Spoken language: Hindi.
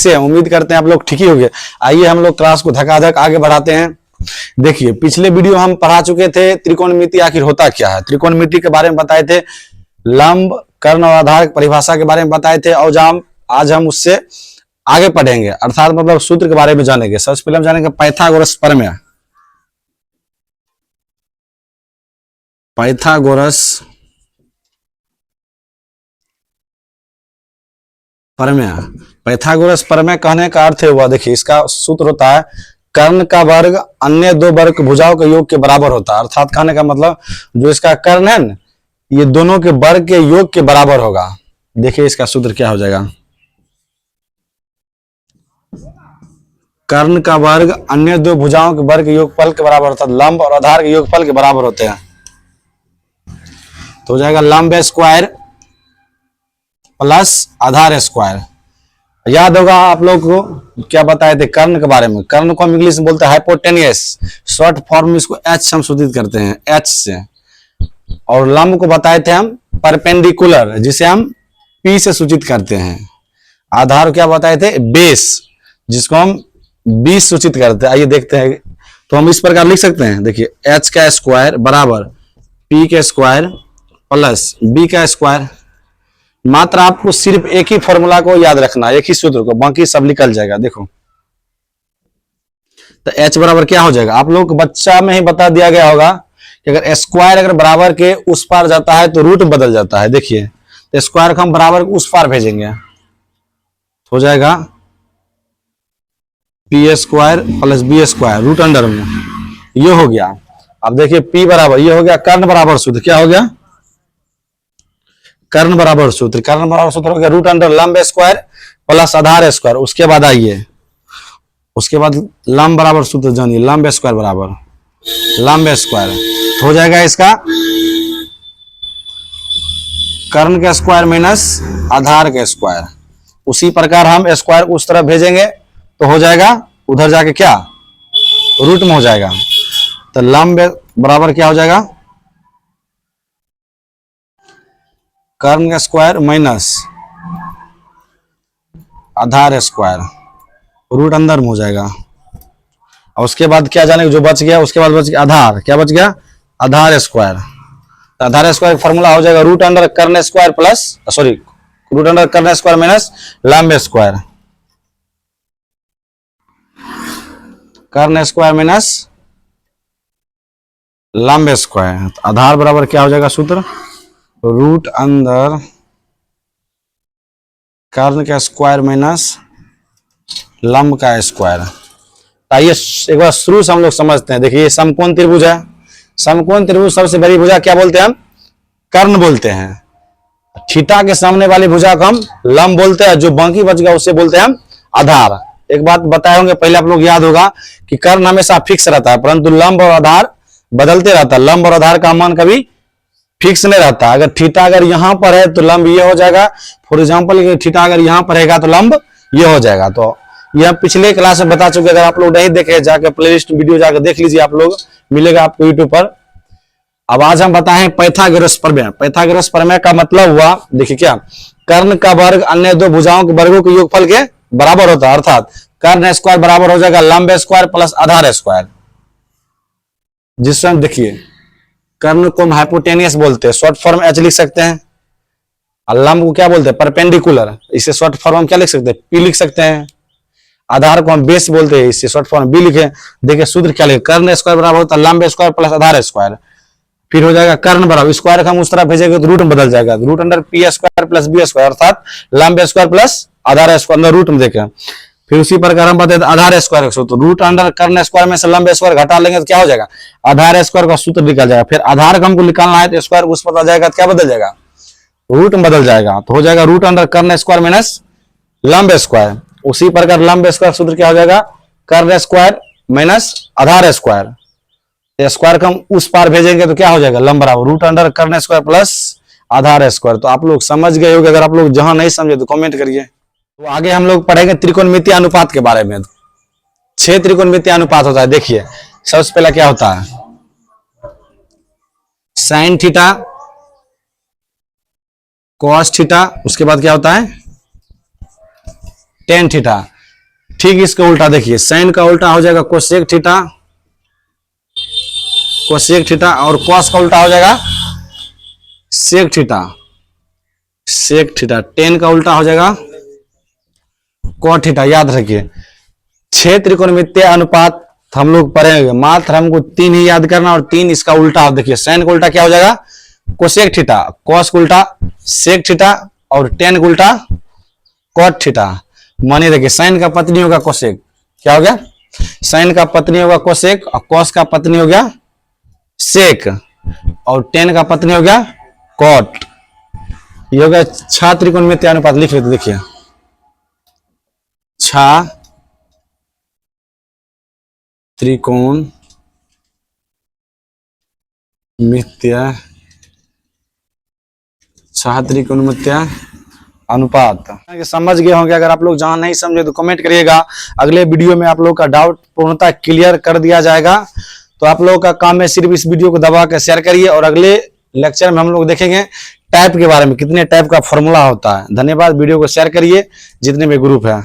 कैसे? उम्मीद करते हैं आप लोग ठीक ही होंगे। आइए हम लोग क्लास को धकाधक आगे बढ़ाते हैं। देखिए पिछले वीडियो हम पढ़ा चुके थे त्रिकोणमिति आखिर होता क्या है। त्रिकोणमिति के बारे में बताए थे, लंब, कर्ण और आधार परिभाषा के बारे में बताए थे, और आज हम उससे आगे पढ़ेंगे, अर्थात मतलब सूत्र के बारे में जानेंगे। सबसे पहले हम जानेंगे पाइथागोरस प्रमेय। पाइथागोरस प्रमेय, पाइथागोरस प्रमेय कहने का अर्थ हुआ, देखिए इसका सूत्र होता है कर्ण का वर्ग अन्य दो वर्ग भुजाओं के योग के बराबर होता है। अर्थात कहने का मतलब जो इसका कर्ण है ना, ये दोनों के वर्ग के योग के बराबर होगा। देखिए इसका सूत्र क्या हो जाएगा, कर्ण का वर्ग अन्य दो भुजाओं के वर्ग के योगफल के बराबर होता है, लंब और आधार के योगफल के बराबर होते हैं। तो हो जाएगा लंब स्क्वायर प्लस आधार स्क्वायर। याद होगा आप लोग को क्या बताए थे कर्ण के बारे में। कर्ण को हम इंग्लिश में बोलते हैं हाइपोटेनियस, शॉर्ट फॉर्म में इसको एच हम सूचित करते हैं, एच से। और लंब को बताए थे हम परपेंडिकुलर, जिसे हम पी से सूचित करते हैं। आधार क्या बताए थे, बेस, जिसको हम बी सूचित करते हैं। आइए देखते हैं, तो हम इस प्रकार लिख सकते हैं, देखिए एच का स्क्वायर बराबर पी का स्क्वायर प्लस बी का स्क्वायर। मात्र आपको सिर्फ एक ही फॉर्मूला को याद रखना है, एक ही सूत्र को, बाकी सब निकल जाएगा। देखो तो h बराबर क्या हो जाएगा, आप लोग को बच्चा में ही बता दिया गया होगा कि अगर स्क्वायर अगर बराबर के उस पार जाता है तो रूट बदल जाता है। देखिए तो स्क्वायर को हम बराबर उस पार भेजेंगे, हो जाएगा P square plus B square root under में, ये हो गया। अब देखिए p बराबर ये हो गया कर्ण बराबर सूत्र, क्या हो गया, कर्ण बराबर सूत्र। कर्ण बराबर सूत्र हो गया रूट अंडर लंब स्क्वायर प्लस आधार स्क्वायर। उसके बाद आइए, उसके बाद लंब बराबर सूत्र जानिए, लंब स्क्वायर बराबर लंब स्क्वायर, तो हो जाएगा इसका कर्ण का स्क्वायर माइनस आधार का स्क्वायर। उसी प्रकार हम स्क्वायर उस तरफ भेजेंगे तो हो जाएगा उधर जाके क्या रूट में हो जाएगा। तो लंब बराबर क्या हो जाएगा, कर्ण का स्क्वायर माइनस आधार स्क्वायर रूट अंदर में हो जाएगा। और उसके बाद क्या जाने जो बच गया, उसके बाद बच गया आधार, क्या बच गया, आधार स्क्वायर। तो आधार स्क्वायर फॉर्मूला हो जाएगा रूट अंडर कर्ण square plus sorry root under कर्ण स्क्वायर माइनस लंब स्क्वायर, कर्ण स्क्वायर माइनस लंब स्क्वायर। आधार बराबर क्या हो जाएगा सूत्र, रूट अंदर कर्ण का स्क्वायर माइनस लंब का स्क्वायर। आइए एक बार शुरू से हम लोग समझते हैं। देखिए ये समकोण त्रिभुज है, समकोण त्रिभुज सबसे बड़ी भुजा क्या बोलते हैं हम, कर्ण बोलते हैं। थीटा के सामने वाली भुजा को हम लंब बोलते हैं, जो बाकी बच गया उसे बोलते हैं हम आधार। एक बात बताए होंगे पहले आप लोग, याद होगा कि कर्ण हमेशा फिक्स रहता है, परंतु लंब और आधार बदलते रहता है। लंब और आधार का मान कभी फिक्स नहीं रहता। अगर थीटा अगर यहां पर है तो लंब ये हो जाएगा, फॉर एग्जांपल थीटा अगर यहां पर रहेगा तो लंब ये हो जाएगा। तो यह पिछले क्लास में बता चुके, अगर आप लोग नहीं देखे जाकर प्लेलिस्ट वीडियो जाकर देख लीजिए, आप लोग मिलेगा आपको यूट्यूब पर। अब आज हम बताएं पाइथागोरस प्रमेय। पाइथागोरस प्रमेय का मतलब हुआ, देखिए क्या, कर्ण का वर्ग अन्य दो भुजाओं के वर्गों के योगफल के बराबर होता है। अर्थात कर्ण स्क्वायर बराबर हो जाएगा लंब स्क्वायर प्लस आधार स्क्वायर, जिससे हम देखिए कर्ण को हम हाइपोटेनियस बोलते हैं, शॉर्ट फॉर्म एच लिख सकते हैं। और लंब को क्या बोलते हैं, परपेंडिकुलर, इसे शॉर्ट फॉर्म हम क्या लिख सकते हैं, पी लिख सकते हैं। आधार को हम बेस बोलते हैं, इससे शॉर्ट फॉर्म बी लिखे। देखिए सूत्र क्या लिखे, कर्ण स्क्वायर बराबर होता है लंब स्क्वायर प्लस आधार स्क्वायर। फिर हो जाएगा कर्ण बराबर, स्क्वायर का हम उस तरफ भेजेंगे तो रूट में बदल जाएगा, root under P square plus B square, अर्थात लंब स्क्वायर प्लस आधार स्क्वायर अंदर रूट में देखें। फिर उसी प्रकार हम बताते आधार स्क्वायर का सूत्र, रूट अंडर कर्ण स्क्वायर में से लंब स्क्वायर घटा लेंगे तो क्या हो जाएगा, आधार स्क्वायर का सूत्र निकल जाएगा। फिर आधार का हमको निकालना है तो स्क्वायर उस पर आ जाएगा तो क्या बदल जाएगा, रूट में बदल जाएगा। तो हो जाएगा रूट अंडर कर्ण स्क्वायर माइनस लंब स्क्वायर। उसी प्रकार लंब स्क्वायर सूत्र क्या हो जाएगा, कर्ण स्क्वायर माइनस आधार स्क्वायर। स्क्वायर का हम उस पार भेजेंगे तो क्या हो जाएगा, लंब बराबर रूट अंडर कर्ण स्क्वायर प्लस आधार स्क्वायर। तो आप लोग समझ गए होंगे, अगर आप लोग जहां नहीं समझे तो कमेंट करिए। तो आगे हम लोग पढ़ेंगे त्रिकोणमितीय अनुपात के बारे में। 6 त्रिकोणमितीय अनुपात होता है। देखिए सबसे पहला क्या होता है, साइन थीटा कॉस थीटा, उसके बाद क्या होता है टेन थीटा। ठीक इसका उल्टा देखिए, साइन का उल्टा हो जाएगा कोसेक थीटा, कोसेक थीटा, और कॉस का उल्टा हो जाएगा sec theta, sec theta. Tan का उल्टा हो जाएगा कॉट थीटा। याद रखिए 6 त्रिकोणमितीय अनुपात हम लोग पढ़ेंगे, मात्र हमको 3 ही याद करना, और 3 इसका उल्टा। देखिए साइन का उल्टा क्या हो जाएगा कोसेक थीटा, कॉस का उल्टा सेक थीटा, और टेन का उल्टा कॉट थीटा। मानिए देखिए साइन का पत्नी होगा कोसेक, क्या हो गया, साइन का पत्नी होगा कोसेक, और कॉस का पत्नी हो गया सेक, और टेन का पत्नी हो गया कॉट। ये हो गया 6 त्रिकोणमितीय अनुपात। लिख लेते देखिए 6 त्रिकोण मित्य, 6 त्रिकोणमितीय अनुपात। समझ गए होंगे। अगर आप लोग जहां नहीं समझे तो कमेंट करिएगा, अगले वीडियो में आप लोग का डाउट पूर्णतः क्लियर कर दिया जाएगा। तो आप लोगों का काम है सिर्फ इस वीडियो को दबा कर शेयर करिए, और अगले लेक्चर में हम लोग देखेंगे टाइप के बारे में, कितने टाइप का फॉर्मूला होता है। धन्यवाद। वीडियो को शेयर करिए जितने भी ग्रुप है।